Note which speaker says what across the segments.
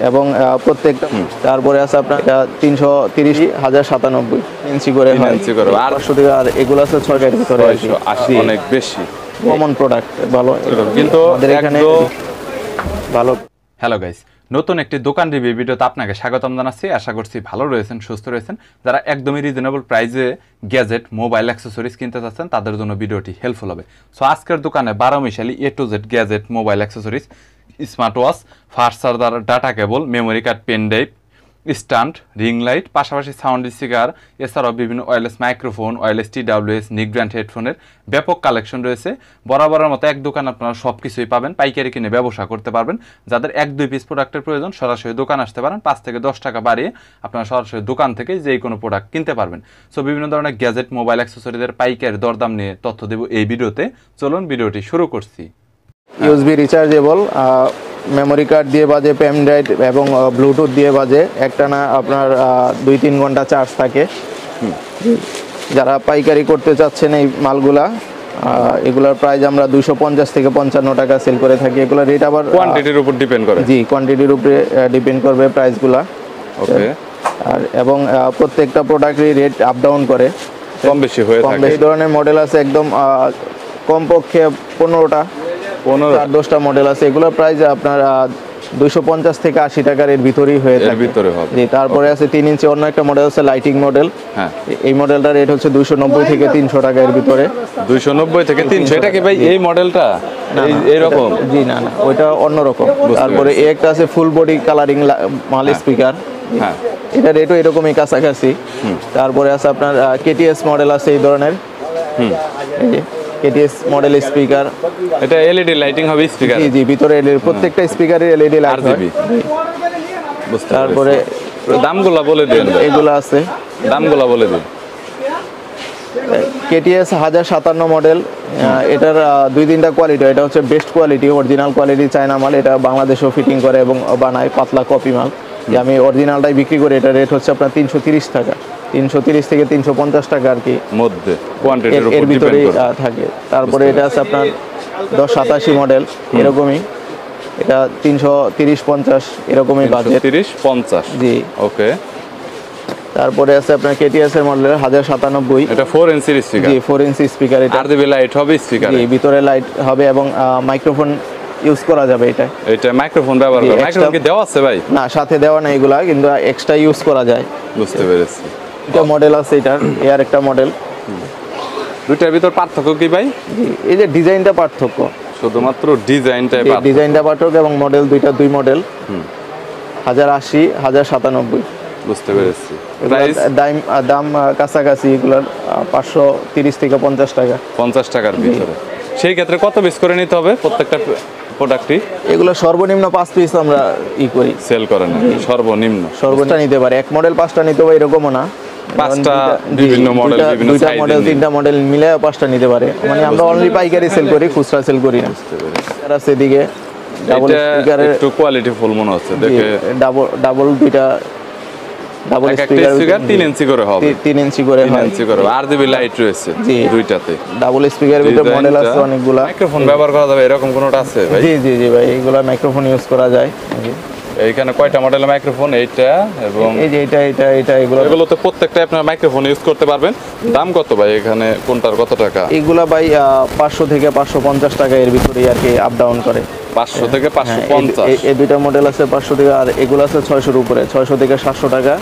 Speaker 1: এবং প্রত্যেকটা তারপরে আছে আপনার 330,097 ইঞ্চি করে হয় আর 500 টাকা আর এগুলো আছে 6 এর ভিতরে
Speaker 2: অনেক বেশি
Speaker 1: কমন প্রোডাক্ট ভালো
Speaker 2: কিন্তু
Speaker 1: আমাদের এখানে ভালো।
Speaker 2: হ্যালো গাইস, নতুন একটি দোকান রিভিউ ভিডিওতে আপনাকে স্বাগতম জানাচ্ছি। আশা করছি ভালো রয়েছেন, সুস্থ রয়েছেন। যারা একদমই রিজনেবল প্রাইসে গ্যাজেট মোবাইল অ্যাক্সেসরিজ কিনতে চাচ্ছেন তাদের জন্য ভিডিওটি হেল্পফুল হবে। সো আজকের দোকানে 12 মিশালি A to Z gadget mobile accessories, smart watch, fast charger, data cable, memory card, pen drive, stand, ring light, পাশাপাশি সাউন্ড স্পিকার, এছাড়াও বিভিন্ন ওয়্যারলেস মাইক্রোফোন, ওয়্যারলেস TWS, নিক ব্র্যান্ড হেডফোনের ব্যাপক কালেকশন রয়েছে। বরাবরের মতো এক দোকান আপনারা সব কিছুই পাবেন, পাইকারি কিনে ব্যবসা করতে পারবেন। যাদের 1-2 পিস প্রোডাক্টের প্রয়োজন সরাসরি দোকান আসতে পারেন, 5 থেকে 10 টাকা বাড়িয়ে আপনারা সরাসরি দোকান থেকে যে কোনো প্রোডাক্ট কিনতে পারবেন। সো বিভিন্ন ধরনের গ্যাজেট মোবাইল অ্যাক্সেসরিজের পাইকারি দরদাম নিয়ে তথ্য দেব এই ভিডিওতে। চলুন ভিডিওটি শুরু করছি।
Speaker 1: USB রিচার্জেবল মেমোরি কার্ড দিয়ে বাজে, পেন ড্রাইভ এবং ব্লুটুথ দিয়ে বাজে, একটানা আপনার 2-3 ঘন্টা চার্জ থাকে। যারা পাইকারি করতে চাচ্ছেন এই মালগুলা, এগুলোর প্রাইস আমরা 250 থেকে 55 টাকা সেল করে থাকি। এগুলোর রেট আবার
Speaker 2: কোয়ান্টিটির উপর ডিপেন্ড করে।
Speaker 1: জি, কোয়ান্টিটির উপরে ডিপেন্ড করবে প্রাইসগুলা।
Speaker 2: ওকে।
Speaker 1: আর এবং প্রত্যেকটা প্রোডাক্টের রেট আপ ডাউন করে,
Speaker 2: কম বেশি হয়ে থাকে।
Speaker 1: এই ধরনের মডেল আছে একদম কমপক্ষে 15-10টা মডেল আছে। এগুলোর প্রাইস আপনার 250 থেকে 80 টাকার এর ভিতরেই হয়ে থাকে। জি, তারপরে আছে 3 ইঞ্চি অন্য একটা মডেল আছে লাইটিং মডেল।
Speaker 2: হ্যাঁ,
Speaker 1: এই মডেলটার রেট হচ্ছে 290 থেকে 300 টাকা এর ভিতরে।
Speaker 2: 290 থেকে 300। এটা কি ভাই এই মডেলটা এইরকম?
Speaker 1: জি না, ওইটা অন্যরকম। তারপরে এই একটা আছে ফুল বডি কালারিং মাল স্পিকার।
Speaker 2: হ্যাঁ,
Speaker 1: এটা রেটও এরকমই কাছাকাছি। তারপরে আছে আপনার KTS মডেল আছে এই ধরনের। KTS model speaker.
Speaker 2: এটা LED লাইটিং হবে স্পিকার?
Speaker 1: জি জি, ভিতরে LED, প্রত্যেকটা স্পিকারের LED লাইট হবে। তারপরে
Speaker 2: দামগুলো বলে দেন।
Speaker 1: এগুলো আছে,
Speaker 2: দামগুলো বলে দিন।
Speaker 1: KTS 1057 model. এটার 2-3টা কোয়ালিটি। এটা হচ্ছে best quality, original quality China মাল। এটা বাংলাদেশেও ফিটিং করে এবং বানায়, পাতলা কপি মাল। যে আমি অরিজিনালটাই বিক্রি করি। এটা রেট হচ্ছে আপনার 330 টাকা, 330 থেকে 350 টাকা আর কি
Speaker 2: মধ্যে, কোয়ান্টিটির উপর
Speaker 1: এর ভিতরেই
Speaker 2: ডিপেন্ড করে
Speaker 1: থাকে। তারপরে এটা আছে আপনার 1087 মডেল, এরকমই। এটা 330-50 এরকমই বাজেট।
Speaker 2: 330-50।
Speaker 1: জি,
Speaker 2: ওকে।
Speaker 1: তারপরে আছে আপনার KTS এর মডেল 1097।
Speaker 2: এটা 4 ইঞ্চি স্পিকার?
Speaker 1: জি, 4 ইঞ্চি স্পিকার। এটা
Speaker 2: RGB লাইট হবে স্পিকারে?
Speaker 1: জি, ভিতরে লাইট হবে এবং মাইক্রোফোন ইউজ করা যাবে। এটা
Speaker 2: মাইক্রোফোন ব্যবহার করে? মাইক্রোফোন কি দেওয়া আছে ভাই?
Speaker 1: না, সাথে দেওয়া না, এগুলা কিন্তু এক্সট্রা ইউজ করা যায়।
Speaker 2: বুঝতে পেরেছি।
Speaker 1: এটা মডেল আছে, এটার এর একটা মডেল।
Speaker 2: দুইটার ভিতর পার্থক্য কি ভাই?
Speaker 1: জি, এই যে ডিজাইনটা পার্থক্য,
Speaker 2: শুধুমাত্র ডিজাইনটাই পার্থক্য।
Speaker 1: ডিজাইনটা পার্থক্য এবং মডেল দুই মডেল। 1080, 1097।
Speaker 2: বুঝতে পেরেছি।
Speaker 1: দাম কাছাকাছি এগুলার 530 থেকে 50 টাকা।
Speaker 2: 50 টাকার ভিতরে। সেই ক্ষেত্রে কত পিস করে নিতে হবে প্রত্যেকটা প্রোডাক্টই?
Speaker 1: এগুলো সর্বনিম্ন 5 পিস আমরা করি,
Speaker 2: সেল করেন। সর্বনিম্ন
Speaker 1: নিতে পারে। এক মডেল 5টা নিতে পারে এরকমও না,
Speaker 2: 5টা বিভিন্ন মডেল, বিভিন্ন
Speaker 1: দুইটা মডেল 3টা মডেল মিলে 5টা নিতে পারে। মানে আমরা অনলি পাইকারি সেল করি, খুচরা সেল করি না। আর আছে এদিকে ডাবল স্পিকারের,
Speaker 2: একটু কোয়ালিটি ফুল মনে হচ্ছে দেখে।
Speaker 1: ডাবল দুইটা ডাবল স্পিকার
Speaker 2: 3 ইঞ্চি করে হবে।
Speaker 1: 3 ইঞ্চি করে হয়।
Speaker 2: 3 ইঞ্চি করে RGB লাইট রয়েছে দুইটাতে।
Speaker 1: ডাবল স্পিকারের ভিতরে মডেল আছে অনেকগুলা।
Speaker 2: মাইক্রোফোন ব্যবহার করা যাবে এরকম কোনটা আছে ভাই?
Speaker 1: জি জি জি ভাই, এগুলা মাইক্রোফোন ইউজ করা যায়।
Speaker 2: এইখানে কয়টা মডেলের মাইক্রোফোন? এইটা এবং
Speaker 1: এই যে এটা
Speaker 2: এগুলো তো প্রত্যেকটা আপনার মাইক্রোফোন ইউজ করতে পারবেন। দাম কত ভাই এখানে, কোনটার কত টাকা?
Speaker 1: এগুলা ভাই 500 থেকে 550 টাকা এর ভিতরেই আর কি আপ ডাউন করে।
Speaker 2: 500 থেকে 550?
Speaker 1: এই দুইটা মডেল আছে 500 থেকে, আর এগুলো আছে 600 এর উপরে, 600 থেকে 700 টাকা।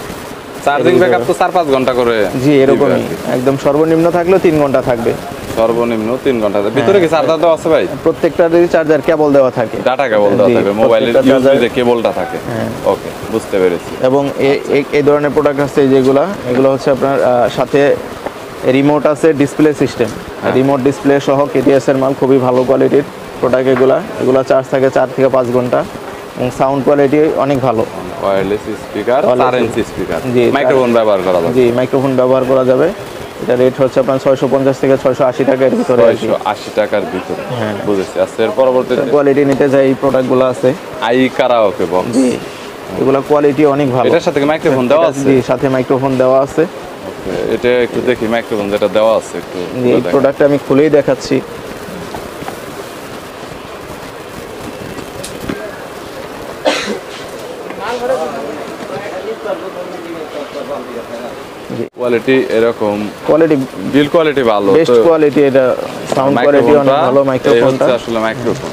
Speaker 2: চার্জিং ব্যাকআপ তো 4-5 ঘন্টা করে?
Speaker 1: জি, এরকমই। একদম সর্বনিম্ন থাকলেও 3 ঘন্টা থাকবে।
Speaker 2: সর্বনিম্ন 3 ঘন্টা। ভিতরে কি চার্জার দেওয়া আছে ভাই?
Speaker 1: প্রত্যেকটারই চার্জার কেবল দেওয়া থাকে,
Speaker 2: ডাটা কেবল দেওয়া থাকে, মোবাইলের ইউএসবি যে কেবলটা থাকে। ওকে, বুঝতে পেরেছি।
Speaker 1: এবং এই ধরনের প্রোডাক্ট আছে যেগুলো, এগুলো হচ্ছে আপনার সাথে রিমোট আছে, ডিসপ্লে সিস্টেম, রিমোট ডিসপ্লে সহ KTS এর মাল, খুবই ভালো কোয়ালিটির প্রোডাক্ট। এগুলো চার্জ থাকে 4 থেকে 5 ঘন্টা এবং সাউন্ড কোয়ালিটি অনেক ভালো।
Speaker 2: Wireless speaker, 4 inch speaker.
Speaker 1: জি,
Speaker 2: মাইক্রোফোন ব্যবহার করা যাবে?
Speaker 1: জি, মাইক্রোফোন ব্যবহার করা যাবে। এটা রেট হচ্ছে আপনার 650 থেকে 680 টাকার ভিতরে।
Speaker 2: 680 টাকার ভিতরে, বুঝেছি। আচ্ছা, এর পরবর্তীতে
Speaker 1: কোয়ালিটি নিতে চাই এই প্রোডাক্টগুলো আছে।
Speaker 2: Karaoke box.
Speaker 1: জি, এগুলো কোয়ালিটি অনেক ভালো।
Speaker 2: এটার সাথে মাইক্রোফোন দেওয়া আছে?
Speaker 1: জি, সাথে মাইক্রোফোন দেওয়া আছে।
Speaker 2: এটা একটু দেখি মাইক্রোফোন যেটা দেওয়া আছে একটু।
Speaker 1: এই প্রোডাক্টটা আমি খুলেই দেখাচ্ছি।
Speaker 2: কোয়ালিটি এরকম,
Speaker 1: কোয়ালিটি
Speaker 2: বিল কোয়ালিটি ভালো,
Speaker 1: বেস্ট কোয়ালিটি, এটা সাউন্ড কোয়ালিটি অনেক ভালো। মাইক্রোফোনটা
Speaker 2: আসলে মাইক্রোফোন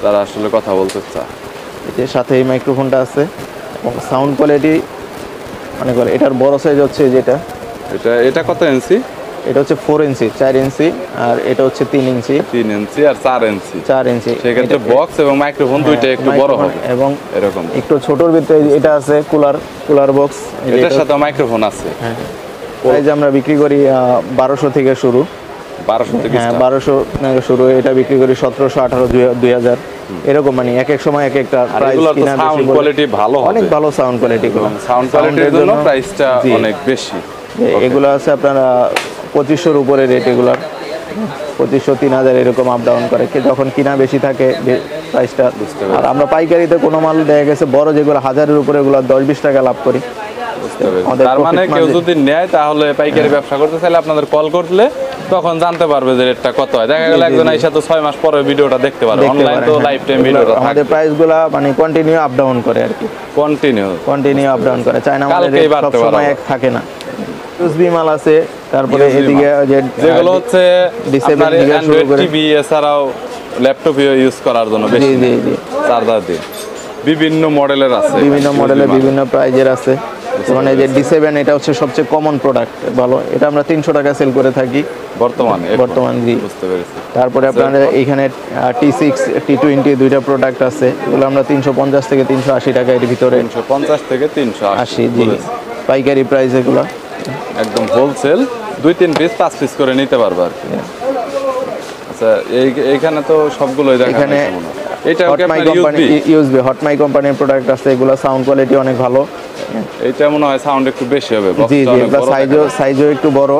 Speaker 2: যারা আসলে কথা বলতে চায়,
Speaker 1: এর সাথে এই মাইক্রোফোনটা আছে এবং সাউন্ড কোয়ালিটি অনেক ভালো। এটার বড় সাইজ হচ্ছে যেটা,
Speaker 2: এটা কত ইঞ্চি?
Speaker 1: এটা হচ্ছে 4 ইঞ্চি, 4 ইঞ্চি, আর এটা হচ্ছে 3 ইঞ্চি,
Speaker 2: 3 ইঞ্চি আর 4 ইঞ্চি।
Speaker 1: 4 ইঞ্চি।
Speaker 2: সেক্ষেত্রে বক্স এবং মাইক্রোফোন দুইটা একটু বড় হবে
Speaker 1: এবং
Speaker 2: এরকম।
Speaker 1: একটু ছোটর ভিতরে এটা আছে কুলার বক্স,
Speaker 2: এটার সাথে মাইক্রোফোন আছে।
Speaker 1: হ্যাঁ, প্রাইস আমরা বিক্রি করি 1200 থেকে শুরু।
Speaker 2: 1200 থেকে
Speaker 1: হ্যাঁ, 1200 থেকে শুরু। এটা বিক্রি করি 1700, 1800, 2000 এরকম, মানে এক এক সময় এক একটা প্রাইস। কিনা
Speaker 2: সাউন্ড কোয়ালিটি ভালো হবে,
Speaker 1: অনেক ভালো সাউন্ড কোয়ালিটি,
Speaker 2: সাউন্ড কোয়ালিটির জন্য প্রাইসটা অনেক বেশি।
Speaker 1: এগুলো আছে আপনার 2500-র উপরে রেট, এগুলার 2500, 3000 এরকম আপ ডাউন করে। যখন কিনা বেশি থাকে প্রাইসটা। আর আমরা পাইকারিতে কোনো মাল দেখা গেছে বড় যেগুলো 1000-এর উপরে, এগুলো 10-20 টাকা লাভ করি।
Speaker 2: তার মানে কেউ যদি নেয় তাহলে পাইকারি ব্যবসা করতে চাইলে আপনাদের কল করলে তখন জানতে পারবে যে রেটটা কত হয়। দেখা গেল একজন আইসা তো 6 মাস পরে ভিডিওটা দেখতে পারবে, অনলাইন তো লাইফ টাইম ভিডিওটা থাকে।
Speaker 1: আমাদের প্রাইসগুলো মানে কন্টিনিউ আপ ডাউন করে আর কি, কন্টিনিউ আপ ডাউন করে। চায়না মালের রেট সব সময় এক থাকে না। ইউএসবি মাল আছে, তারপরে এদিকে
Speaker 2: যেগুলো হচ্ছে আপনার অ্যান্ড্রয়েড টিভি এছাড়াও ল্যাপটপে ইউজ করার জন্য বেশি চার্জার দিয়ে বিভিন্ন মডেলের আছে,
Speaker 1: বিভিন্ন মডেলের বিভিন্ন প্রাইজের আছে। মানে যে D7 এটা হচ্ছে সবচেয়ে কমন প্রোডাক্ট, ভালো। এটা আমরা 300 টাকা সেল করে থাকি বর্তমান। জি,
Speaker 2: বুঝতে পেরেছি।
Speaker 1: তারপরে আপনাদের এইখানে T6, T20 দুইটা প্রোডাক্ট আছে, এগুলো আমরা 350 থেকে 380 টাকা এর ভিতরে।
Speaker 2: 350 থেকে 380,
Speaker 1: জি, পাইকারি প্রাইস এগুলো
Speaker 2: একদম হোলসেল 2-3 পিস 5 পিস করে নিতে পারবে আর কি। আচ্ছা, এইখানে তো সবগুলোই দেখা
Speaker 1: এখানে
Speaker 2: এটা
Speaker 1: হটমাই কোম্পানি, ইউএসবি হটমাই কোম্পানির প্রোডাক্ট আছে, এগুলো সাউন্ড কোয়ালিটি অনেক ভালো।
Speaker 2: এটা মনে হয় সাউন্ড একটু বেশি হবে,
Speaker 1: জি, সাইজও একটু বড়।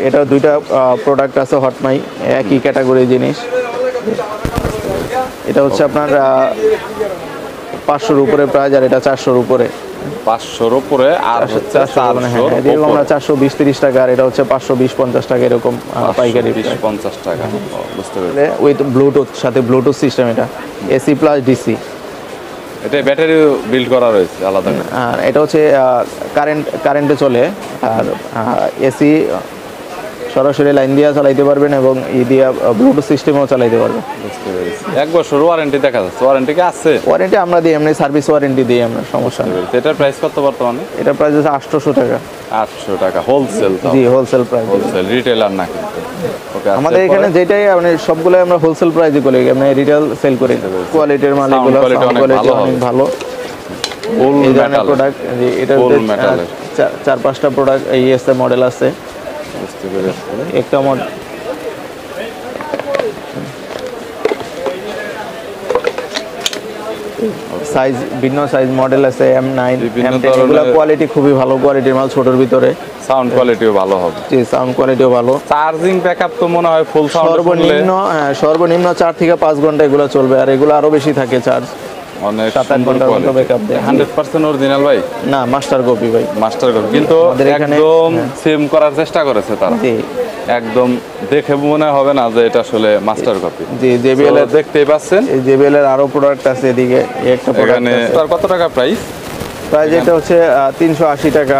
Speaker 1: এটা দুইটা প্রোডাক্ট আছে হটমাই, একই ক্যাটাগরি জিনিস। এটা হচ্ছে আপনার 500-র উপরে প্রাইস, আর এটা 400-র উপরে।
Speaker 2: 500-র উপরে আর হচ্ছে 400,
Speaker 1: এরকম আমরা 420-30 টাকা, আর এটা হচ্ছে 520-50 টাকা এরকম পাইকারি
Speaker 2: 20-50 টাকা। বুঝতে পেরেছি।
Speaker 1: উইথ ব্লুটুথ, সাথে ব্লুটুথ সিস্টেম, এটা এসি প্লাস ডিসি।
Speaker 2: এটা ব্যাটারি বিল্ড করা রয়েছে আলাদা করে।
Speaker 1: আর এটা হচ্ছে কারেন্টে চলে, আর এসি সরাসরি লাইন দিয়ে চালাইতে পারবেন এবং দিয়ে ব্লুটুথ সিস্টেমও চালাইতে পারবেন।
Speaker 2: বুঝতে পেরেছি। 1 বছর ওয়ারেন্টি দেখা যাচ্ছে, ওয়ারেন্টি কি আছে?
Speaker 1: ওয়ারেন্টি আমরা দিই, এমনি সার্ভিস ওয়ারেন্টি দিই আমরা, সমস্যা নেই।
Speaker 2: এটার প্রাইস কত বর্তমানে?
Speaker 1: এটার প্রাইস হচ্ছে 800 টাকা।
Speaker 2: 800 টাকা হোলসেল?
Speaker 1: জি, হোলসেল প্রাইস,
Speaker 2: হোলসেল, রিটেলার না কিন্তু। ওকে,
Speaker 1: আমাদের এখানে যেটাই মানে সবগুলো আমরা হোলসেল প্রাইসে করি, আমরা রিটেল সেল করি। কোয়ালিটির মাল এগুলো, কোয়ালিটি অনেক ভালো। এই ধরনের প্রোডাক্ট, এটা 4-5টা প্রোডাক্ট এই এসে মডেল আছে।
Speaker 2: বুঝতে পেরেছি।
Speaker 1: একটা মডেল সাইজ, ভিন্ন সাইজ মডেল আছে, M9, M10, এগুলো কোয়ালিটি খুবই ভালো কোয়ালিটির মাল, ছোটর ভিতরে।
Speaker 2: সাউন্ড কোয়ালিটিও ভালো হবে? জি,
Speaker 1: সাউন্ড কোয়ালিটিও ভালো।
Speaker 2: চার্জিং ব্যাকআপ তো মনে হয় ফুল সাউন্ড
Speaker 1: সর্বনিম্ন 4 থেকে 5 ঘন্টা এগুলো চলবে, আর এগুলো আরো বেশি থাকে চার্জ।
Speaker 2: অনেক
Speaker 1: 7-8 ঘন্টার মতো ব্যাকআপ দেয়।
Speaker 2: 100% অরিজিনাল ভাই?
Speaker 1: না, মাস্টার কপি ভাই,
Speaker 2: মাস্টার কপি, কিন্তু একদম সেম করার চেষ্টা করেছে তারা।
Speaker 1: জি,
Speaker 2: একদম দেখে মনে হবে না যে এটা আসলে মাস্টার কপি।
Speaker 1: জি, JBL এর
Speaker 2: দেখতেই পাচ্ছেন,
Speaker 1: এই JBL এর আরো প্রোডাক্ট আছে এদিকে। একটা প্রোডাক্ট আছে,
Speaker 2: তার কত টাকা প্রাইস?
Speaker 1: এটা হচ্ছে 380 টাকা,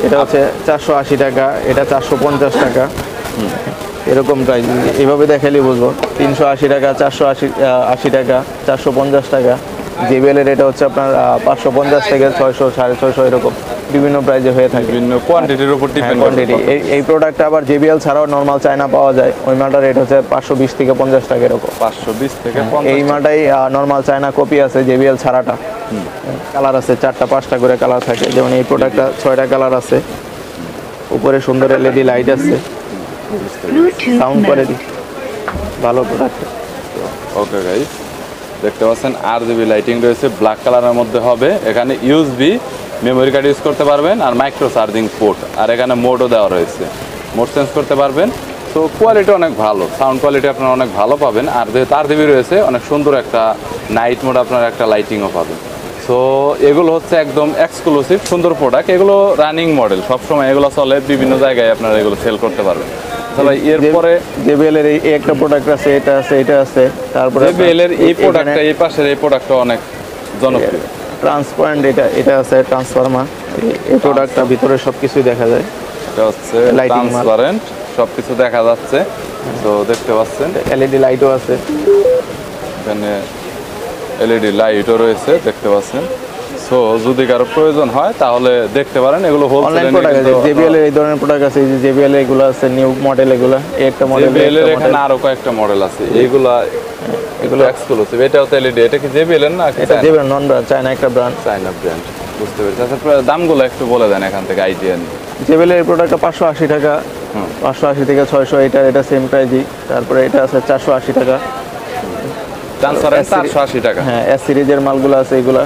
Speaker 1: এটা হচ্ছে 480 টাকা, এটা 450 টাকা, এরকম প্রাইস। এইভাবে দেখালেই বুঝবো। 380 টাকা, 480 টাকা, 450 টাকা। JBL এর এটা হচ্ছে আপনার 550 থেকে 600, 650 এরকম বিভিন্ন প্রাইজে হয়ে থাকে,
Speaker 2: বিভিন্ন কোয়ান্টিটির উপর ডিপেন্ড করে।
Speaker 1: এই প্রোডাক্টটা আবার JBL ছাড়াও নরমাল চায়না পাওয়া যায়, ওই মালটার রেট হচ্ছে 520 থেকে 50 টাকা এরকম।
Speaker 2: 520 থেকে 50।
Speaker 1: এই মালটাই নরমাল চায়না কপি আছে, JBL ছাড়াটা। কালার আছে 4টা-5টা করে কালার থাকে, যেমন এই প্রোডাক্টটা 6টা কালার আছে, উপরে সুন্দর LED লাইট আছে, সাউন্ড কোয়ালিটি ভালো প্রোডাক্ট।
Speaker 2: ওকে গাইস, দেখতে পাচ্ছেন RGB লাইটিং রয়েছে, ব্ল্যাক কালারের মধ্যে হবে। এখানে USB মেমোরি কার্ড ইউজ করতে পারবেন, আর মাইক্রো চার্জিং পোর্ট, আর এখানে মোডও দেওয়া রয়েছে, মোড চেঞ্জ করতে পারবেন। তো কোয়ালিটি অনেক ভালো, সাউন্ড কোয়ালিটি আপনারা অনেক ভালো পাবেন। আর যেহেতু RGB রয়েছে, অনেক সুন্দর একটা নাইট মোড আপনারা একটা লাইটিংও পাবেন। সো এগুলো হচ্ছে একদম এক্সক্লুসিভ সুন্দর প্রোডাক্ট, এগুলো রানিং মডেল, সবসময় এগুলো চলে, বিভিন্ন জায়গায় আপনারা এগুলো সেল করতে পারবেন। ভাই, এরপরে
Speaker 1: JBL এর এই একটা প্রোডাক্ট আছে, এটা আছে, তারপরে
Speaker 2: JBL এর এই প্রোডাক্টটা, এই পাশের এই প্রোডাক্টটা অনেক জনপ্রিয়।
Speaker 1: ট্রান্সপারেন্ট, এটা আছে ট্রান্সফরমার। এই প্রোডাক্টটা ভিতরে সবকিছুই দেখা যায়।
Speaker 2: এটা হচ্ছে
Speaker 1: Lighting মাল।
Speaker 2: ট্রান্সপারেন্ট, সবকিছু দেখা যাচ্ছে। তো দেখতে পাচ্ছেন
Speaker 1: এলইডি লাইটও আছে।
Speaker 2: এখানে এলইডি লাইটও রয়েছে, দেখতে পাচ্ছেন। সো যদি কারো প্রয়োজন হয় তাহলে দেখতে পারেন, এগুলো
Speaker 1: অনলাইন
Speaker 2: হোলসেলে
Speaker 1: প্রোডাক্ট আছে, জেবিএল এর এই ধরনের প্রোডাক্ট আছে। এই যে জেবিএল এগুলো আছে নিউ মডেল, এগুলো এই একটা মডেল,
Speaker 2: জেবিএল এর এখানে আরো কয়েকটা মডেল আছে, এগুলো এক্সক্লুসিভ। এটা হচ্ছে এলইডি, এটা কি জেবিএল এর না?
Speaker 1: এটা জেবিএল নন ব্র্যান্ড, চায়না একটা ব্র্যান্ড।
Speaker 2: চায়না ব্র্যান্ড, বুঝতে পেরেছি। আচ্ছা দামগুলো একটু বলে দেন এখান থেকে আইডিয়া নিয়ে।
Speaker 1: জেবিএল এর প্রোডাক্টটা 580 টাকা, 580 থেকে 600, এটা সেম প্রাইসই। তারপরে এটা আছে 480 টাকা।
Speaker 2: ট্রান্সপারেন্ট 480 টাকা।
Speaker 1: হ্যাঁ, এস সিরিজের মালগুলো আছে এগুলা।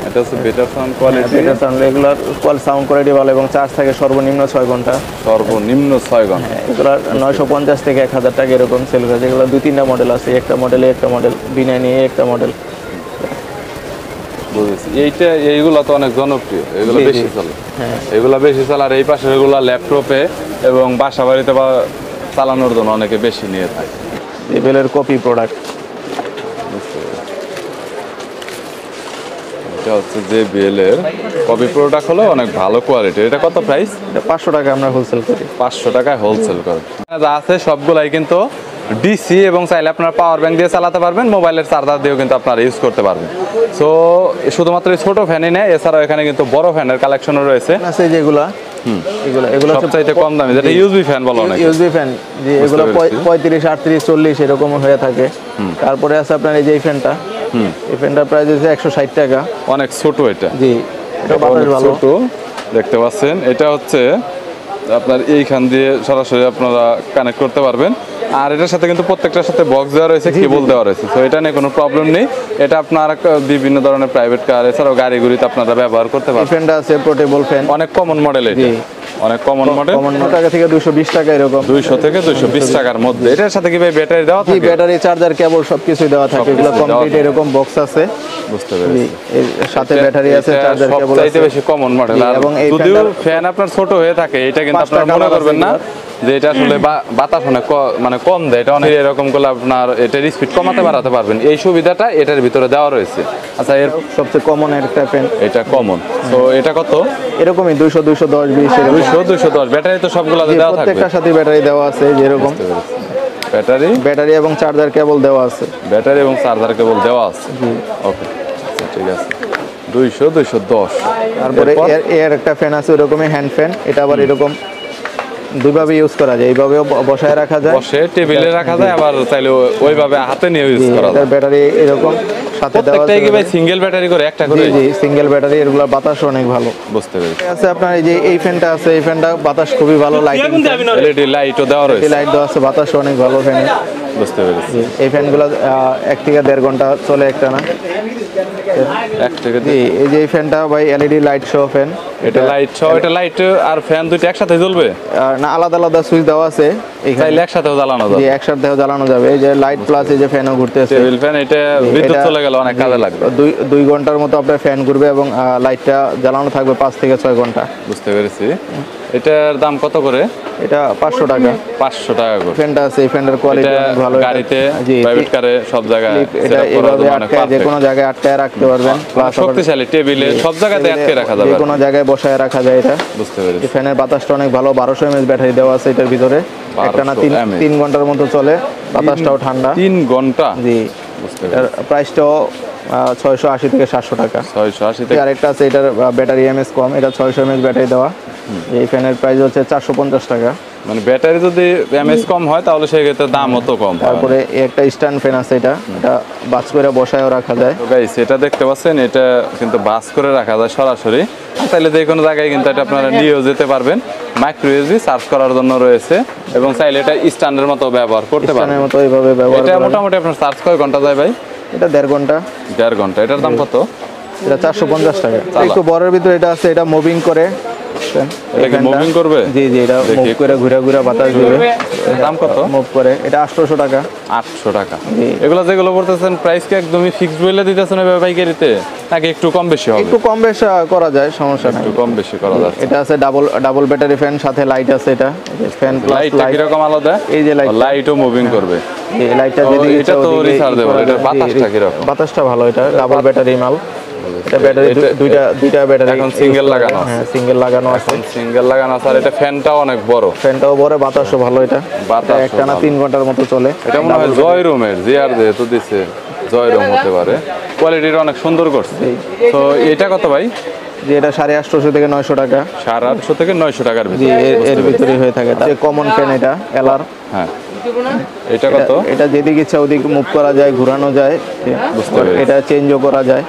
Speaker 2: এটা হচ্ছে বেটার সাউন্ড কোয়ালিটি,
Speaker 1: এটা সাউন্ড, এগুলার সাউন্ড কোয়ালিটি ভালো এবং চার্জ থাকে সর্বনিম্ন 6 ঘন্টা।
Speaker 2: সর্বনিম্ন 6 ঘন্টা।
Speaker 1: এগুলা 950 থেকে 1000 টাকা এরকম সেল করে। এগুলো 2-3টা মডেল আছে, একটা মডেলে একটা মডেল, B9 একটা মডেল।
Speaker 2: বুঝেছি। এইগুলো তো অনেক জনপ্রিয়, এগুলো
Speaker 1: জি, জি।
Speaker 2: বেশি চলে।
Speaker 1: হ্যাঁ,
Speaker 2: এগুলো বেশি চলে। আর এই পাশে এগুলো ল্যাপটপে এবং বাসা বাড়িতে বা চালানোর জন্য অনেকে বেশি নিয়ে থাকে।
Speaker 1: JBL copy product.
Speaker 2: এটা হচ্ছে জেবিএল এর কপি প্রোডাক্ট, হলো অনেক ভালো কোয়ালিটি। এটা কত প্রাইস?
Speaker 1: এটা 500 টাকা আমরা হোলসেল করি।
Speaker 2: 500 টাকায় হোলসেল করে। যা আছে সবগুলাই কিন্তু ডিসি, এবং চাইলে আপনার পাওয়ার ব্যাংক দিয়ে চালাতে পারবেন, মোবাইলের চার্জার দিয়েও কিন্তু আপনারা ইউজ করতে পারবেন। সো শুধুমাত্র এই ছোট ফ্যানই নেই, এছাড়াও এখানে কিন্তু বড় ফ্যানের কালেকশনও রয়েছে।
Speaker 1: আছে যেগুলা, এগুলো
Speaker 2: সবচাইতে কম দামি যেটা ইউএসবি ফ্যান বলা অনেক।
Speaker 1: ইউএসবি ফ্যান, যে এগুলো 35, 38, 40 এরকম হয়ে থাকে। তারপরে আছে আপনার এই যে এই ফ্যানটা, এই ফ্যানটার প্রাইস হচ্ছে 160 টাকা।
Speaker 2: অনেক ছোট এটা।
Speaker 1: জি, এটা বাতাস
Speaker 2: অনেক
Speaker 1: ভালো।
Speaker 2: ছোট, দেখতে পাচ্ছেন। এটা হচ্ছে আপনার এইখান দিয়ে সরাসরি আপনারা কানেক্ট করতে পারবেন। আর এটার সাথে কিন্তু প্রত্যেকটার সাথে বক্স দেওয়া রয়েছে, কেবল দেওয়া রয়েছে। তো এটা নিয়ে কোনো প্রবলেম নেই। এটা আপনার বিভিন্ন ধরনের প্রাইভেট কার এছাড়াও গাড়িগুলিতে আপনারা ব্যবহার করতে
Speaker 1: এই
Speaker 2: পারবেন।
Speaker 1: ফ্যানটা আছে পোর্টেবল ফ্যান,
Speaker 2: অনেক কমন মডেল এটা,
Speaker 1: জি।
Speaker 2: অনেক কমন মডেল।
Speaker 1: কমন টাকা থেকে 220 টাকা এরকম।
Speaker 2: 200 থেকে 220 টাকার মধ্যে। এটার সাথে কি ভাই ব্যাটারি দেওয়া
Speaker 1: জি,
Speaker 2: থাকে?
Speaker 1: ব্যাটারি, চার্জার, কেবল সবকিছু দেওয়া থাকে।
Speaker 2: সবকিছু
Speaker 1: এগুলো
Speaker 2: দেওয়া
Speaker 1: কমপ্লিট
Speaker 2: থাকে।
Speaker 1: এরকম বক্স আছে।
Speaker 2: বুঝতে
Speaker 1: জি,
Speaker 2: পেরেছি।
Speaker 1: এর সাথে ব্যাটারি আছে,
Speaker 2: এটা
Speaker 1: চার্জার, কেবল
Speaker 2: সবচাইতে
Speaker 1: আছে।
Speaker 2: বেশি কমন মডেল।
Speaker 1: জি,
Speaker 2: আর
Speaker 1: এবং এই
Speaker 2: যদিও
Speaker 1: ফ্যানটার-
Speaker 2: ফ্যান আপনার ছোট হয়ে থাকে, এটা কিন্তু
Speaker 1: 5টা
Speaker 2: আপনারা মনে
Speaker 1: কালার
Speaker 2: করবেন
Speaker 1: আছে
Speaker 2: না যে এটা আসলে বাতাস অনেক মানে কম দেয়। এটা অনেক এরকম করলে আপনার এটার স্পিড কমাতে বাড়াতে পারবেন, এই সুবিধাটা এটার ভিতরে দেওয়া রয়েছে। আচ্ছা, এর
Speaker 1: সবচেয়ে কমন একটা ফ্যান।
Speaker 2: এটা কমন। তো এটা কত?
Speaker 1: এরকমই 200, 210, 20 এরকম।
Speaker 2: 200, 210। ব্যাটারি তো সবগুলোতে
Speaker 1: জি,
Speaker 2: দেওয়া থাকবে।
Speaker 1: প্রত্যেকটার সাথে ব্যাটারি দেওয়া আছে যেরকম।
Speaker 2: ব্যাটারি
Speaker 1: এবং চার্জার কেবল দেওয়া আছে।
Speaker 2: ব্যাটারি এবং চার্জার কেবল দেওয়া আছে। ওকে, আচ্ছা ঠিক আছে। 200, 210।
Speaker 1: তারপরে এর একটা ফ্যান আছে ওরকমই, হ্যান্ড ফ্যান। এটা আবার এরকম দুইভাবে ইউজ করা যায়, এইভাবেও বসায় রাখা যায়,
Speaker 2: বসে টেবিলে রাখা যায়, আবার চাইলে ওইভাবে হাতে নিয়ে ইউজ করা যায়।
Speaker 1: এটার ব্যাটারি এরকম সাথে দেওয়া আছে।
Speaker 2: প্রত্যেকটাই কি ভাই সিঙ্গেল ব্যাটারি করে, একটা করে?
Speaker 1: জি, সিঙ্গেল ব্যাটারি। এগুলো বাতাস অনেক ভালো।
Speaker 2: বুঝতে পেরেছি।
Speaker 1: আছে আপনার এই যে এই ফ্যানটা আছে, এই ফ্যানটা বাতাস খুবই ভালো, লাইটিং,
Speaker 2: এলইডি লাইটও দেওয়া রয়েছে।
Speaker 1: লাইট দেওয়া আছে, বাতাস অনেক ভালো ফ্যানে।
Speaker 2: বুঝতে পেরেছি।
Speaker 1: এই ফ্যানগুলো 1 থেকে 1.5 ঘন্টা চলে একটা না।
Speaker 2: এক থেকে
Speaker 1: জি, এই যে এই ফ্যানটা ভাই এলইডি লাইট সহ ফ্যান।
Speaker 2: এটা লাইট সহ, এটা লাইট আর ফ্যান দুইটা একসাথে জ্বলবে?
Speaker 1: না, আলাদা আলাদা সুইচ দেওয়া আছে এখানে।
Speaker 2: চাইলে একসাথেও জ্বালানো
Speaker 1: জি,
Speaker 2: যাবে।
Speaker 1: একসাথেও জ্বালানো যাবে। এই যে লাইট প্লাস এই যে ফ্যানও ঘুরতেছে।
Speaker 2: টেবিল ফ্যান, এটা বিদ্যুৎ চলে গেলে অনেক কাজে লাগবে।
Speaker 1: 2 ঘন্টার মতো আপনার ফ্যান ঘুরবে এবং লাইটটা জ্বালানো থাকবে 5 থেকে 6 ঘন্টা।
Speaker 2: বুঝতে পেরেছি। এটার দাম কত করে?
Speaker 1: এটা 500 টাকা।
Speaker 2: 500 টাকা করে।
Speaker 1: ফ্যানটা আছে, এই ফ্যানের কোয়ালিটি
Speaker 2: এটা
Speaker 1: অনেক ভালো।
Speaker 2: গাড়িতে,
Speaker 1: জি,
Speaker 2: প্রাইভেট কারে সব জায়গায়
Speaker 1: এটা
Speaker 2: setup করার
Speaker 1: এভাবে
Speaker 2: জন্য অনেক
Speaker 1: আটকায় যে
Speaker 2: perfect।
Speaker 1: কোনো জায়গায় আটকায় রাখতে পারবেন। প্লাস
Speaker 2: শক্তিশালী, টেবিলে সব জায়গাতে আটকে রাখা যাবে।
Speaker 1: যে কোনো জায়গায় বসায় রাখা যায় এটা।
Speaker 2: বুঝতে পেরেছি।
Speaker 1: এই ফ্যানের বাতাসটা অনেক ভালো। 1200 mAh ব্যাটারি দেওয়া আছে এটার ভিতরে। একটানা
Speaker 2: 1200 mAh
Speaker 1: 3 ঘন্টার মতো চলে, বাতাসটাও ঠান্ডা।
Speaker 2: 3 ঘন্টা।
Speaker 1: জি,
Speaker 2: বুঝতে
Speaker 1: এটার
Speaker 2: পেরেছি।
Speaker 1: প্রাইসটাও 680 থেকে 700 টাকা।
Speaker 2: 680 থেকে।
Speaker 1: আরেকটা আছে, এটার ব্যাটারি এমএস কম, এটা 600 mAh ব্যাটারি দেওয়া। এই ফ্যানের প্রাইস হচ্ছে 450 টাকা।
Speaker 2: মানে ব্যাটারি যদি এমএস কম হয় তাহলে সেক্ষেত্রে দাম অত কম হয়।
Speaker 1: তারপরে একটা স্ট্যান্ড ফ্যান আছে, এটা বাস করে বসায়ও রাখা যায়।
Speaker 2: তো গাইস, এটা দেখতে পাচ্ছেন, এটা কিন্তু বাস করে রাখা যায় সরাসরি। তাহলে যে কোনো জায়গায় কিন্তু এটা আপনারা নিয়েও যেতে পারবেন। মাইক্রো ইউএসবি চার্জ করার জন্য রয়েছে, এবং চাইলে এটা স্ট্যান্ডের মতো ব্যবহার করতে পারবেন।
Speaker 1: স্ট্যান্ডের মতো এইভাবে ব্যবহার
Speaker 2: এটা
Speaker 1: করা যায়।
Speaker 2: মোটামুটি আপনার চার্জ কয় ঘন্টা যায় ভাই?
Speaker 1: এটা 1.5 ঘন্টা।
Speaker 2: 1.5 ঘন্টা। এটার দাম কত?
Speaker 1: এটা 450 টাকা।
Speaker 2: চালা।
Speaker 1: একটু বড়ের ভিতরে এটা আছে, এটা মুভিং করে।
Speaker 2: এটা কি মুভিং করবে?
Speaker 1: জি জি, এটা
Speaker 2: দেখি।
Speaker 1: মুভ করে ঘুরে ঘুরে বাতাস দিবে।
Speaker 2: দাম কত?
Speaker 1: মুভ করে, এটা 800 টাকা।
Speaker 2: 800 টাকা।
Speaker 1: জি।
Speaker 2: এগুলো যেগুলো বলতেছেন প্রাইস কি একদমই ফিক্সড বলে দিতেছেন এভাবে পাইকারিতে, নাকি একটু কম বেশি হবে?
Speaker 1: একটু কম বেশ করা যায়, সমস্যা নাই।
Speaker 2: একটু কম বেশি করা যাচ্ছে।
Speaker 1: এটা আছে ডাবল ব্যাটারি ফ্যান, সাথে লাইট আছে। এটা ফ্যান প্লাস
Speaker 2: লাইটটা
Speaker 1: লাইট।
Speaker 2: কিরকম আলাদা?
Speaker 1: এই যে লাইট,
Speaker 2: লাইটও মুভিং করবে।
Speaker 1: এই লাইটটা
Speaker 2: ও,
Speaker 1: যেদিকে
Speaker 2: এটা তো rechargeable, এটার বাতাসটা কিরকম?
Speaker 1: বাতাসটা ভালো, এটা ডাবল ব্যাটারি মাল। এটা ব্যাটারি দুইটা ব্যাটারি
Speaker 2: এখন সিঙ্গেল লাগানো আছে।
Speaker 1: হ্যাঁ সিঙ্গেল লাগানো আছে,
Speaker 2: সিঙ্গেল লাগানো আছে। আর এটা ফ্যানটাও অনেক বড়,
Speaker 1: ফ্যানটাও বড়, বাতাসও ভালো। এটা
Speaker 2: বাতাসও
Speaker 1: একটানা
Speaker 2: ভালো।
Speaker 1: 3 ঘন্টার মতো চলে।
Speaker 2: এটা মনে হয় জয় রুমের জিআর যেহেতু দিছে, জয় রুম হতে পারে। কোয়ালিটিটা অনেক সুন্দর করছে। তো এটা কত ভাই?
Speaker 1: যে এটা 850 থেকে 900 টাকা।
Speaker 2: 850 থেকে 900 টাকার
Speaker 1: জি
Speaker 2: ভিতরে।
Speaker 1: এর ভিতরে হয়ে থাকে। যে কমন ফ্যান এটা এলআর।
Speaker 2: হ্যাঁ, এটা কত?
Speaker 1: এটা যেদিকে ইচ্ছা ওদিকে মুভ করা যায়, ঘোরানো যায়,
Speaker 2: বুঝতে পেরেছি।
Speaker 1: এটা চেঞ্জও করা যায়।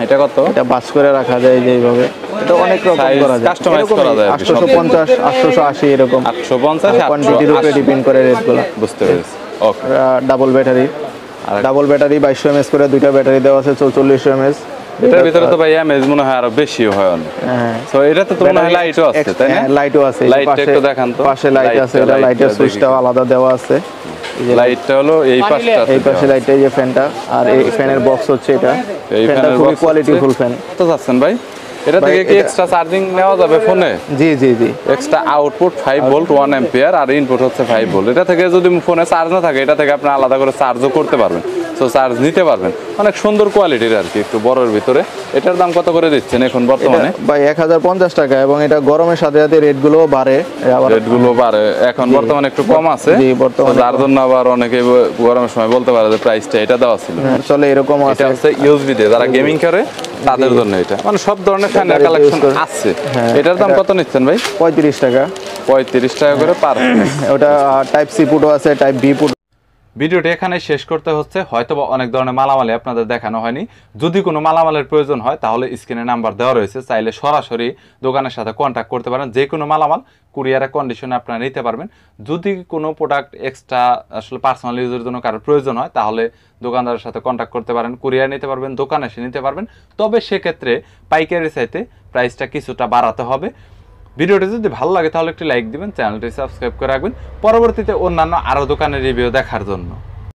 Speaker 2: এটা কত?
Speaker 1: এটা বাস করে রাখা যায় যেভাবে। এটা অনেক রকম
Speaker 2: Size
Speaker 1: করা যায়,
Speaker 2: customize করা যায় আর কি,
Speaker 1: 850 880 এরকম
Speaker 2: 850
Speaker 1: কোয়ান্টিটির উপরে
Speaker 2: 880।
Speaker 1: ডিপেন্ড করে রেটগুলো।
Speaker 2: বুঝতে পেরেছি। Okay.
Speaker 1: Double battery, double battery 2200 MS করে দুইটা ব্যাটারি দেওয়া আছে, 4400 এমএস।
Speaker 2: এটার ভিতরে তো ভাই এমএজ মনে হয় আরো বেশি হয় অনেক।
Speaker 1: হ্যাঁ
Speaker 2: সো এটাতে তো মনে হয় লাইটও আছে, তাই না?
Speaker 1: লাইটও আছে। এই যে
Speaker 2: লাইটটা একটু দেখান তো।
Speaker 1: পাশে লাইট আছে, এটা লাইটের সুইচটাও আলাদা দেওয়া আছে। এই যে
Speaker 2: লাইটটা হলো এই পাশটা।
Speaker 1: এই পাশে লাইটটা, এই যে ফ্যানটা, আর এই ফ্যানের বক্স হচ্ছে এটা।
Speaker 2: এই
Speaker 1: ফ্যানটা
Speaker 2: ফ্যানের
Speaker 1: খুবই
Speaker 2: box
Speaker 1: কোয়ালিটিফুল ফ্যান।
Speaker 2: কত যাচ্ছেন ভাই? এটা
Speaker 1: ভাই,
Speaker 2: থেকে কি
Speaker 1: এটা-
Speaker 2: এক্সট্রা চার্জিং নেওয়া যাবে ফোনে?
Speaker 1: জি জি জি।
Speaker 2: এক্সট্রা আউটপুট 5 ভোল্ট 1 অ্যাম্পিয়ার আর ইনপুট হচ্ছে 5 ভোল্ট। এটা থেকে যদি ফোনে চার্জ না থাকে, এটা থেকে আপনি আলাদা করে চার্জও করতে পারবেন। সো চার্জ নিতে পারবেন। অনেক সুন্দর কোয়ালিটির আর কি, একটু বড়র ভিতরে। এটার দাম কত করে দিচ্ছেন এখন বর্তমানে?
Speaker 1: এটা ভাই 1050 টাকা, এবং এটা গরমের সাথে সাথে রেটগুলোও বাড়ে। আবার
Speaker 2: রেটগুলো বাড়ে, এখন বর্তমানে একটু কম আছে।
Speaker 1: জি, বর্তমানে
Speaker 2: তো যার জন্য আবার অনেকে গরমের সময় বলতে পারে যে প্রাইসটা এটা দেওয়া ছিল।
Speaker 1: চলে এরকম
Speaker 2: এটা
Speaker 1: আছে।
Speaker 2: হচ্ছে ইউএসবি দিয়ে যারা গেমিং করে তাদের জন্য এটা। মানে সব ধরনের ফ্যানের
Speaker 1: যারা
Speaker 2: কালেকশন
Speaker 1: use করে।
Speaker 2: আছে।
Speaker 1: হ্যাঁ,
Speaker 2: এটার দাম কত নিচ্ছেন ভাই?
Speaker 1: 35 টাকা।
Speaker 2: 35 টাকা করে পার পিস।
Speaker 1: ওটা টাইপ সি পুটও আছে, টাইপ বি পুট।
Speaker 2: ভিডিওটি এখানে শেষ করতে হচ্ছে। হয়তোবা অনেক ধরনের মালামালি আপনাদের দেখানো হয়নি। যদি কোনো মালামালের প্রয়োজন হয় তাহলে স্ক্রিনে নাম্বার দেওয়া রয়েছে, চাইলে সরাসরি দোকানের সাথে কন্ট্যাক্ট করতে পারেন। যে কোনো মালামাল কুরিয়ারের কন্ডিশনে আপনারা নিতে পারবেন। যদি কোনো প্রোডাক্ট এক্সট্রা আসলে পার্সোনাল ইউজের জন্য কারোর প্রয়োজন হয় তাহলে দোকানদারের সাথে কন্ট্যাক্ট করতে পারেন, কুরিয়ার নিতে পারবেন, দোকানে এসে নিতে পারবেন। তবে সেক্ষেত্রে পাইকারি চাইতে প্রাইসটা কিছুটা বাড়াতে হবে। ভিডিওটি যদি ভালো লাগে তাহলে একটি লাইক দিবেন, চ্যানেলটি সাবস্ক্রাইব করে রাখবেন পরবর্তীতে অন্যান্য আরও দোকানের রিভিউ দেখার জন্য।